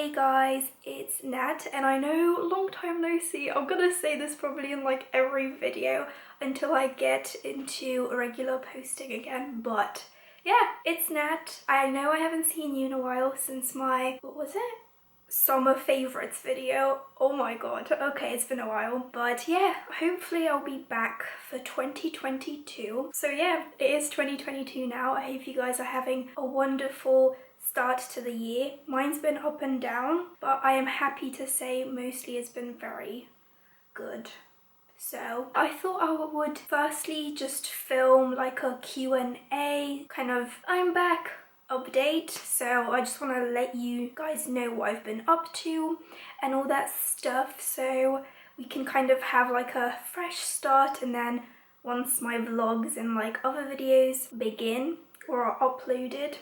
Hey guys, it's Nat, and I know, long time no see. I'm gonna say this probably in like every video until I get into regular posting again, but yeah, it's Nat. I know I haven't seen you in a while since my, what was it? Summer favorites video. Oh my god, okay, it's been a while, but yeah, hopefully I'll be back for 2022. So yeah, it is 2022 now. I hope you guys are having a wonderful start to the year. Mine's been up and down, but I am happy to say mostly it's been very good. So I thought I would firstly just film like a Q&A kind of I'm back update. So I just want to let you guys know what I've been up to and all that stuff, so we can kind of have like a fresh start, and then once my vlogs and like other videos begin or are uploaded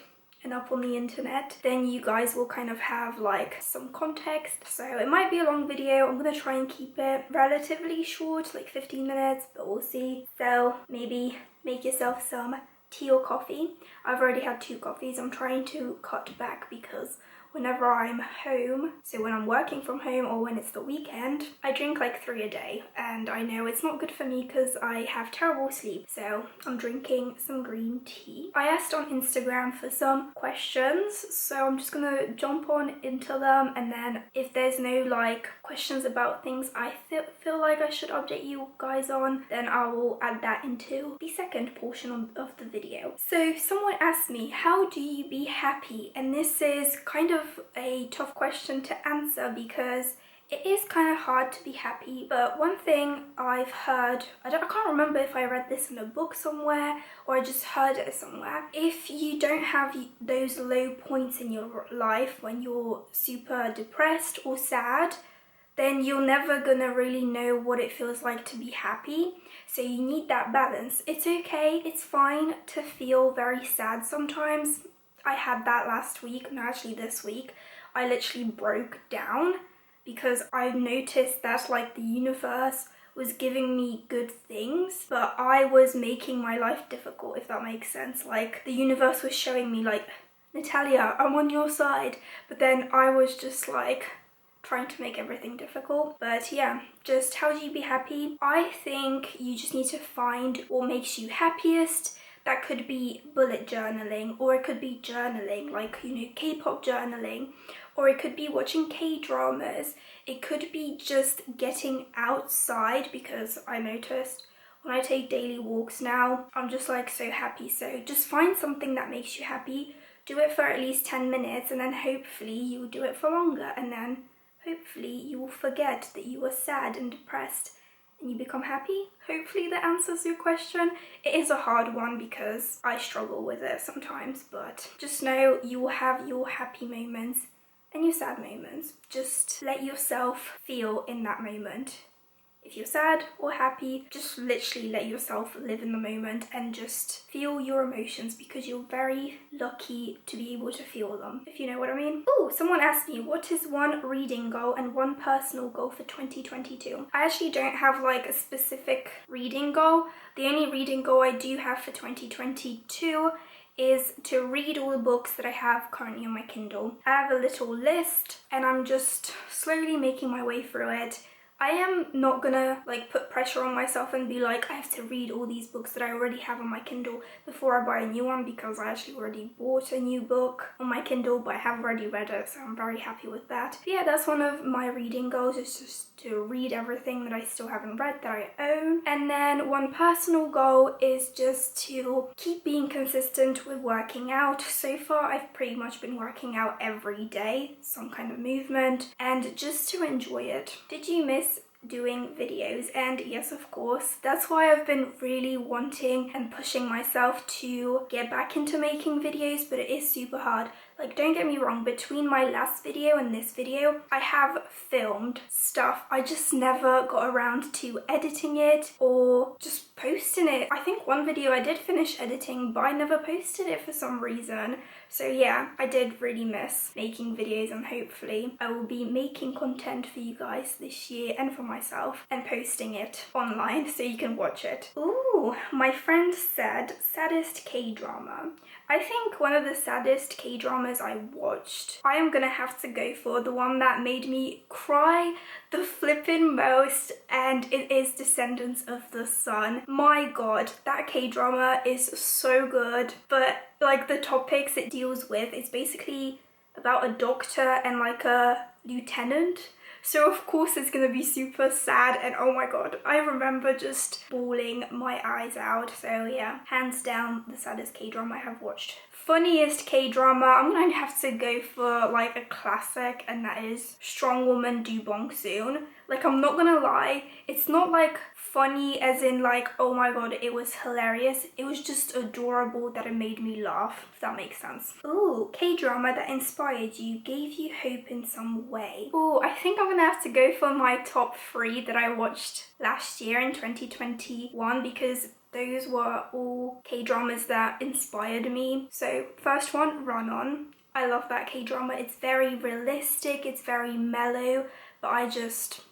and up on the internet, then you guys will kind of have like some context. So it might be a long video. I'm gonna try and keep it relatively short, like 15 minutes, but we'll see. So maybe make yourself some tea or coffee. I've already had 2 coffees. I'm trying to cut back because whenever I'm home, so when I'm working from home or when it's the weekend, I drink like 3 a day, and I know it's not good for me because I have terrible sleep, so I'm drinking some green tea. I asked on Instagram for some questions, so I'm just gonna jump on into them, and then if there's no like questions about things I feel like I should update you guys on, then I will add that into the second portion of the video. So someone asked me, how do you be happy? And this is kind of a tough question to answer because it is kind of hard to be happy. But one thing I've heard, I can't remember if I read this in a book somewhere or I just heard it somewhere. If you don't have those low points in your life when you're super depressed or sad, then you're never gonna really know what it feels like to be happy. So you need that balance. It's okay, it's fine to feel very sad sometimes. I had that last week, no, actually this week. I literally broke down because I noticed that like the universe was giving me good things, but I was making my life difficult, if that makes sense. Like the universe was showing me like, Natalia, I'm on your side, but then I was just like trying to make everything difficult. But yeah, just how do you be happy? I think you just need to find what makes you happiest. That could be bullet journaling, or it could be journaling, like, you know, K-pop journaling, or it could be watching K-dramas. It could be just getting outside, because I noticed when I take daily walks now, I'm just like so happy. So just find something that makes you happy, do it for at least 10 minutes, and then hopefully you'll do it for longer, and then hopefully you will forget that you were sad and depressed and you become happy. Hopefully that answers your question. It is a hard one because I struggle with it sometimes, but just know you will have your happy moments and your sad moments. Just let yourself feel in that moment. If you're sad or happy, just literally let yourself live in the moment and just feel your emotions, because you're very lucky to be able to feel them, if you know what I mean. Oh, someone asked me, what is one reading goal and one personal goal for 2022? I actually don't have like a specific reading goal. The only reading goal I do have for 2022 is to read all the books that I have currently on my Kindle. I have a little list and I'm just slowly making my way through it. I am not gonna like put pressure on myself and be like, I have to read all these books that I already have on my Kindle before I buy a new one, because I actually already bought a new book on my Kindle, but I have already read it, so I'm very happy with that. But yeah, that's one of my reading goals, is just to read everything that I still haven't read that I own. And then one personal goal is just to keep being consistent with working out. So far I've pretty much been working out every day, some kind of movement, and just to enjoy it. Did you miss doing videos? And yes, of course, that's why I've been really wanting and pushing myself to get back into making videos, but it is super hard. Like, don't get me wrong, between my last video and this video, I have filmed stuff. I just never got around to editing it or just posting it. I think one video I did finish editing, but I never posted it for some reason. So yeah, I did really miss making videos, and hopefully I will be making content for you guys this year and for myself and posting it online so you can watch it. Ooh, my friend said saddest K-drama. I think one of the saddest K-dramas I watched, I am gonna have to go for the one that made me cry the flippin' most, and it is Descendants of the Sun. My god, that K-drama is so good, but like the topics it deals with, it's basically about a doctor and like a lieutenant. So of course it's gonna be super sad, and oh my god, I remember just bawling my eyes out. So yeah, hands down the saddest K-drama I have watched. Funniest K-drama, I'm gonna have to go for like a classic, and that is Strong Woman Do Bong Soon. Like, I'm not gonna lie, it's not like funny as in like, oh my god, it was hilarious. It was just adorable that it made me laugh, if that makes sense. Ooh, K-drama that inspired you, gave you hope in some way. Ooh, I think I'm gonna have to go for my top 3 that I watched last year in 2021, because those were all K-dramas that inspired me. So first one, Run On. I love that K-drama. It's very realistic, it's very mellow, but I just,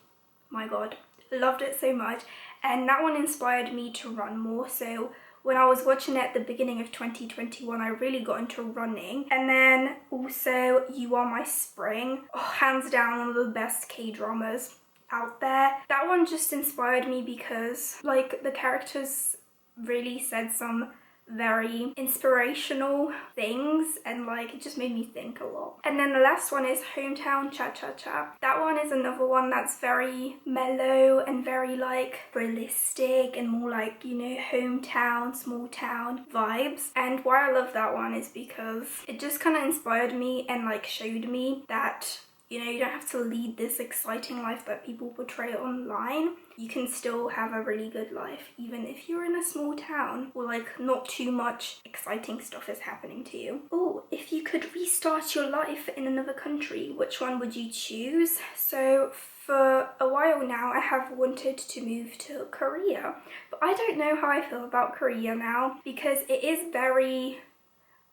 my god, loved it so much. And that one inspired me to run more. So when I was watching it at the beginning of 2021, I really got into running. And then also You Are My Spring. Oh, hands down one of the best K-dramas out there. That one just inspired me because like the characters really said some very inspirational things, and like it just made me think a lot. And then the last one is Hometown Cha Cha Cha. That one is another one that's very mellow and very like realistic and more like, you know, hometown, small town vibes. And why I love that one is because it just kind of inspired me and like showed me that, you know, you don't have to lead this exciting life that people portray online. You can still have a really good life, even if you're in a small town or like not too much exciting stuff is happening to you. Oh, if you could restart your life in another country, which one would you choose? So for a while now, I have wanted to move to Korea, but I don't know how I feel about Korea now, because it is very,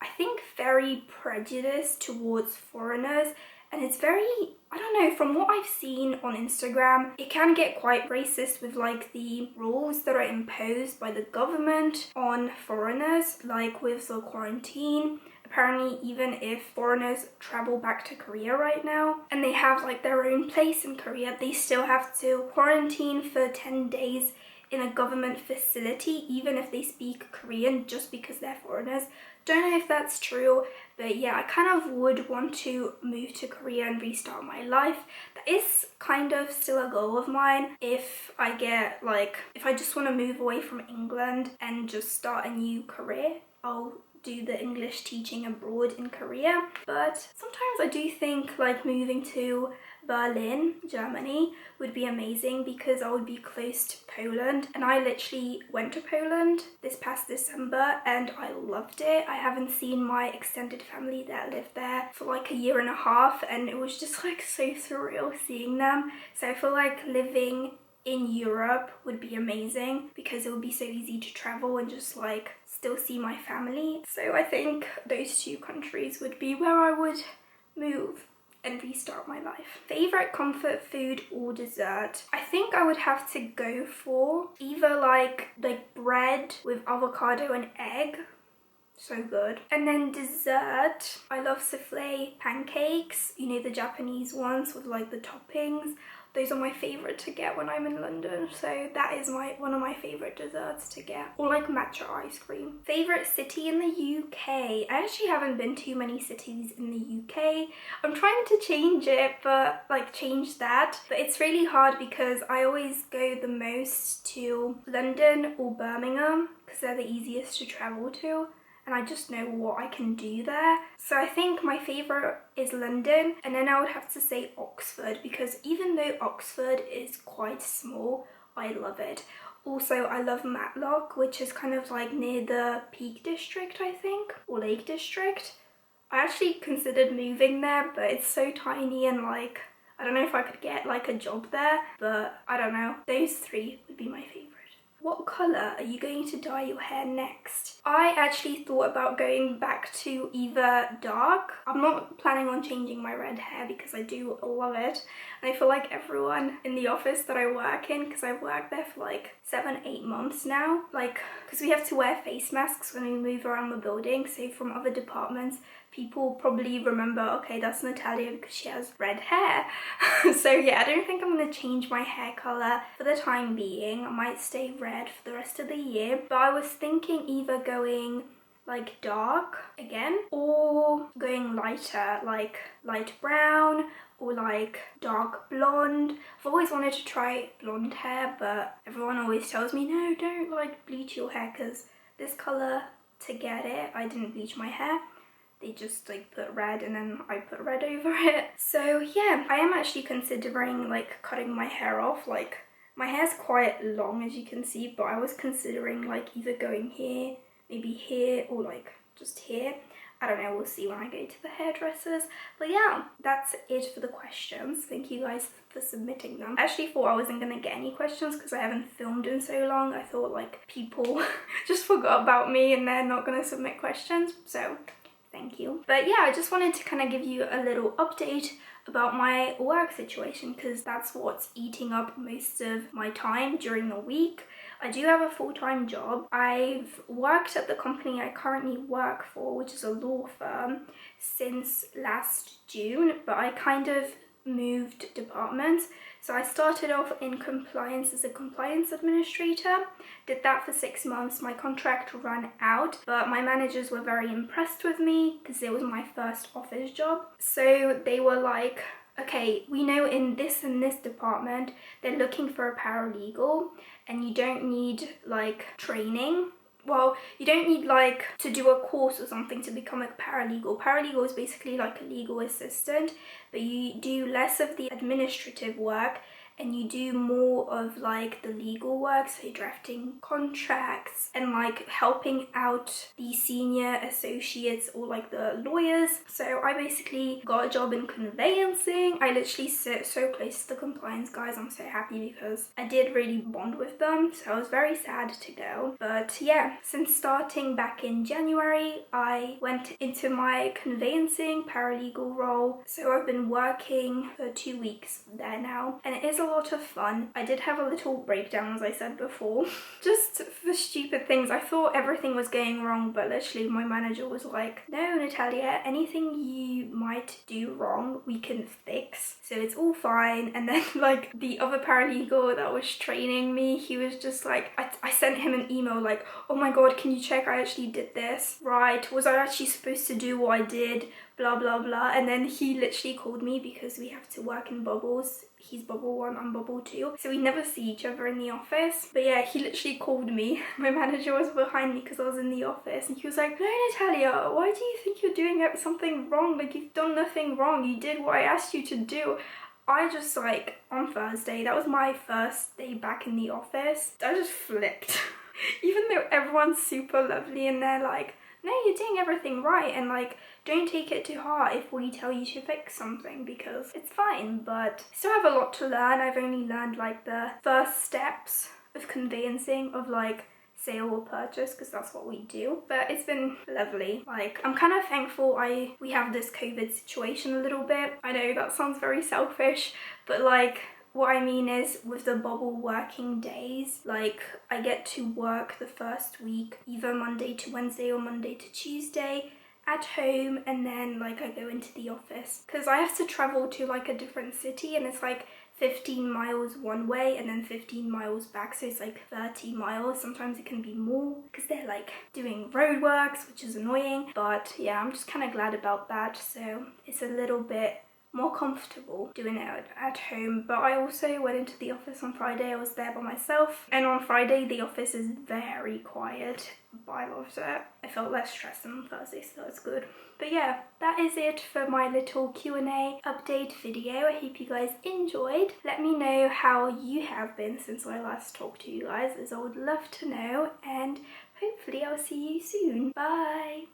I think, very prejudiced towards foreigners. And it's very, I don't know, from what I've seen on Instagram, it can get quite racist with like the rules that are imposed by the government on foreigners, like with the quarantine. Apparently, even if foreigners travel back to Korea right now and they have like their own place in Korea, they still have to quarantine for 10 days in a government facility, even if they speak Korean, just because they're foreigners. Don't know if that's true, but yeah, I kind of would want to move to Korea and restart my life. That is kind of still a goal of mine. If I get like, if I just want to move away from England and just start a new career, I'll do the English teaching abroad in Korea. But sometimes I do think like moving to Berlin, Germany would be amazing, because I would be close to Poland, and I literally went to Poland this past December and I loved it. I haven't seen my extended family that lived there for like a year and a half, and it was just like so surreal seeing them. So I feel like living in Europe would be amazing, because it would be so easy to travel and just like still see my family. So I think those 2 countries would be where I would move and restart my life. Favorite comfort food or dessert? I think I would have to go for either like bread with avocado and egg. So good. And then dessert, I love souffle pancakes, you know, the Japanese ones with like the toppings. Those are my favorite to get when I'm in London, so that is one of my favorite desserts to get. Or like matcha ice cream. Favorite city in the UK? I actually haven't been to many cities in the UK. I'm trying to change it, but like change that. But it's really hard because I always go the most to London or Birmingham, because they're the easiest to travel to, and I just know what I can do there. So I think my favourite is London, and then I would have to say Oxford, because even though Oxford is quite small, I love it. Also, I love Matlock, which is kind of like near the Peak District, I think, or Lake District. I actually considered moving there, but it's so tiny and like, I don't know if I could get like a job there, but I don't know. Those 3 would be my favourite. What colour are you going to dye your hair next? I actually thought about going back to either dark. I'm not planning on changing my red hair because I do love it. And I feel like everyone in the office that I work in, because I've worked there for like 7-8 months now, like, because we have to wear face masks when we move around the building, so from other departments, people probably remember, okay, that's Natalia because she has red hair. So yeah, I don't think I'm going to change my hair colour for the time being. I might stay red for the rest of the year, but I was thinking either going like dark again or going lighter, like light brown or like dark blonde. I've always wanted to try blonde hair, but everyone always tells me, no, don't like bleach your hair, because this colour, to get it, I didn't bleach my hair. They just like put red and then I put red over it. So yeah, I am actually considering like cutting my hair off. Like, my hair's quite long as you can see, but I was considering like either going here, maybe here, or like just here. I don't know, we'll see when I go to the hairdressers. But yeah, that's it for the questions. Thank you guys for submitting them. I actually thought I wasn't gonna get any questions because I haven't filmed in so long. I thought like people just forgot about me and they're not gonna submit questions, so thank you. But yeah, I just wanted to kind of give you a little update about my work situation because that's what's eating up most of my time during the week. I do have a full-time job. I've worked at the company I currently work for, which is a law firm, since last June, but I kind of moved departments. So I started off in compliance as a compliance administrator, did that for 6 months. My contract ran out, but my managers were very impressed with me because it was my first office job. So they were like, okay, we know in this and this department they're looking for a paralegal and you don't need like training. Well, you don't need like to do a course or something to become a paralegal. Paralegal is basically like a legal assistant, but you do less of the administrative work and you do more of like the legal work, so drafting contracts and like helping out the senior associates or like the lawyers. So I basically got a job in conveyancing. I literally sit so close to the compliance guys. I'm so happy because I did really bond with them, so I was very sad to go. But yeah, since starting back in January, I went into my conveyancing paralegal role. So I've been working for 2 weeks there now, and it is a lot of fun. I did have a little breakdown, as I said before, just for stupid things. I thought everything was going wrong, but literally my manager was like, no, Natalia, anything you might do wrong, we can fix. So it's all fine. And then like the other paralegal that was training me, he was just like, I sent him an email like, oh my God, can you check I actually did this right? Was I actually supposed to do what I did? Blah, blah, blah. And then he literally called me because we have to work in bubbles. He's bubble 1, I'm bubble 2. So we never see each other in the office. But yeah, he literally called me. My manager was behind me because I was in the office. And he was like, no, Natalia, why do you think you're doing something wrong? Like, you've done nothing wrong. You did what I asked you to do. I just like, on Thursday, that was my first day back in the office, I just flipped. Even though everyone's super lovely and they're like, no, you're doing everything right, and like, don't take it too hard if we tell you to fix something because it's fine, but I still have a lot to learn. I've only learned like the first steps of conveyancing, of like sale or purchase, because that's what we do. But it's been lovely. Like, I'm kind of thankful we have this COVID situation a little bit. I know that sounds very selfish, but like, what I mean is, with the bubble working days, like, I get to work the first week either Monday to Wednesday or Monday to Tuesday at home, and then like I go into the office because I have to travel to like a different city, and it's like 15 miles one way and then 15 miles back, so it's like 30 miles. Sometimes it can be more because they're like doing roadworks, which is annoying, but yeah, I'm just kind of glad about that. So it's a little bit more comfortable doing it at home. But I also went into the office on Friday. I was there by myself, and on Friday the office is very quiet, but I loved it. I felt less stressed than on Thursday, so that's good. But yeah, that is it for my little Q&A update video. I hope you guys enjoyed. Let me know how you have been since I last talked to you guys, as I would love to know, and hopefully I'll see you soon. Bye!